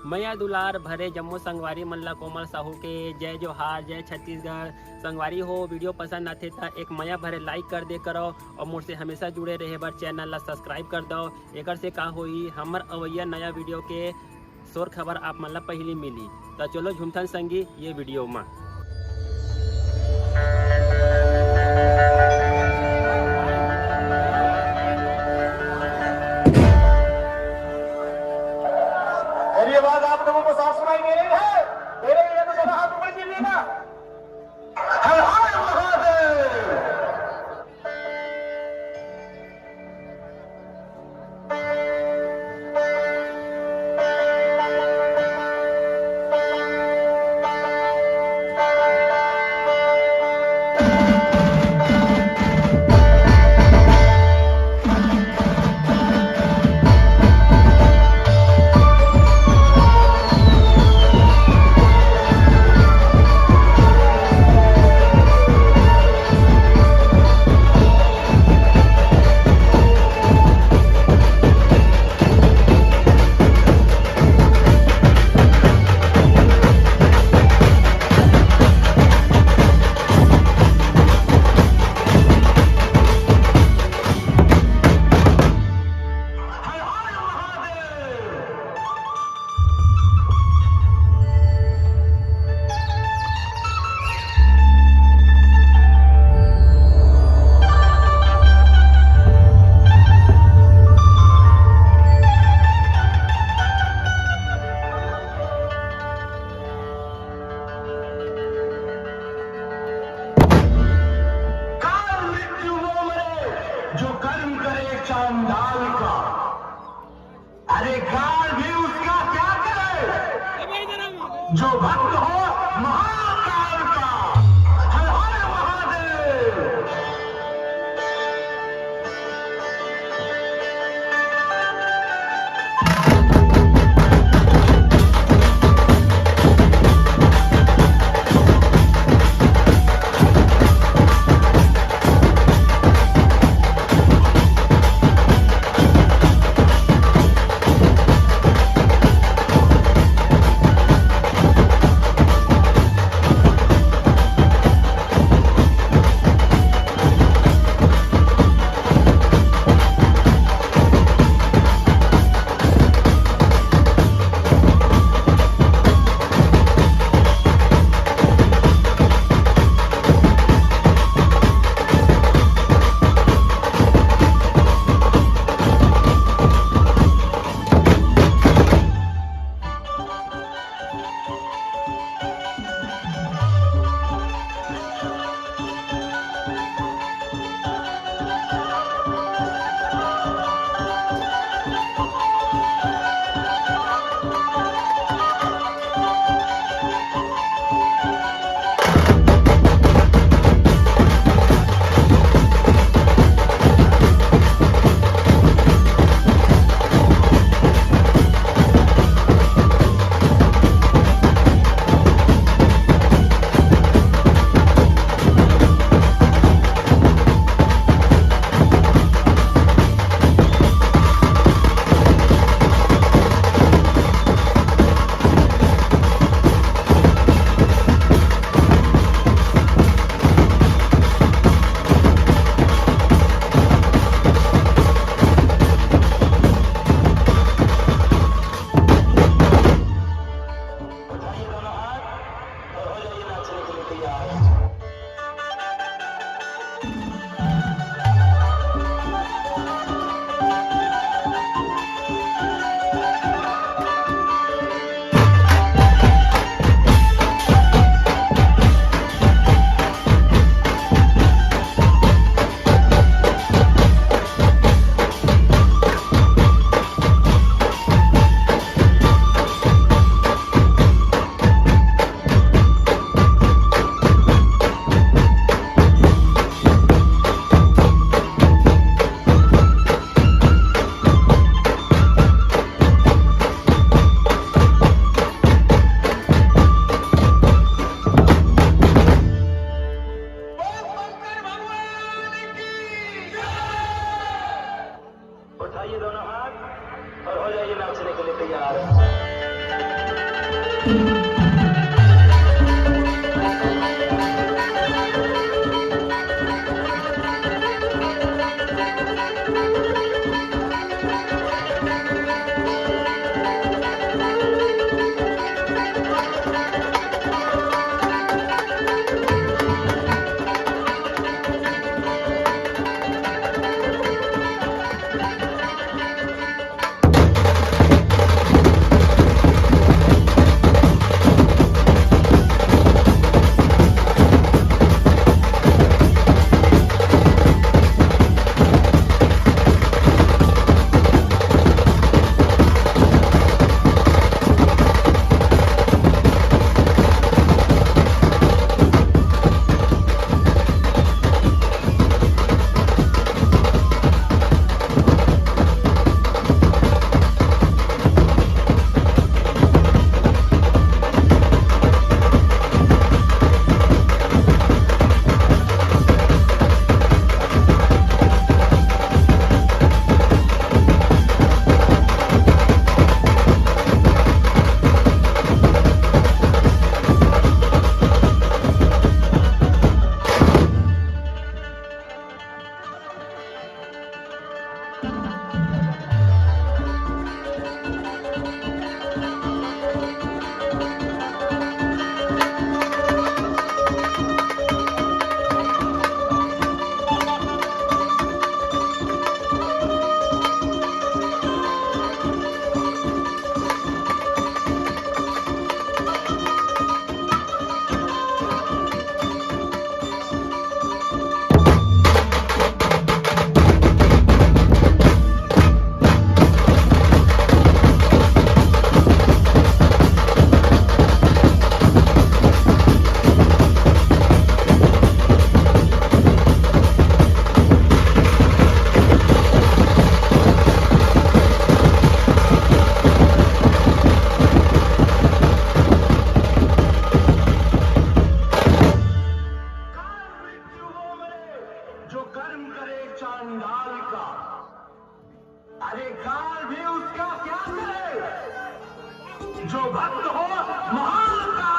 मैया दुलार भरे जम्मू संगवारी मल्ला कोमल साहू के जय जोहार, जय छत्तीसगढ़। संगवारी हो वीडियो पसंद आते तो एक मैया भरे लाइक कर दे करो और मुझसे हमेशा जुड़े रहे बर चैनल ला सब्सक्राइब कर दो। एक से का होई हमर अवैया नया वीडियो के शोर खबर आप मन ला पहली मिली। तो चलो झुमथन संगी ये वीडियो में। ये बात आप लोगों को साफ सुनाई दे रही है? दे रही है तो जरा हाथ ऊपर कीजिए ना। हर हर महादेव। अरे काल भी उसका क्या करे जो भक्त हो महाकाल का। हर हर महादेव। उठाइए दोनों हाथ और हो जाइए नाचने के लिए तैयार। जो भक्त हो महान का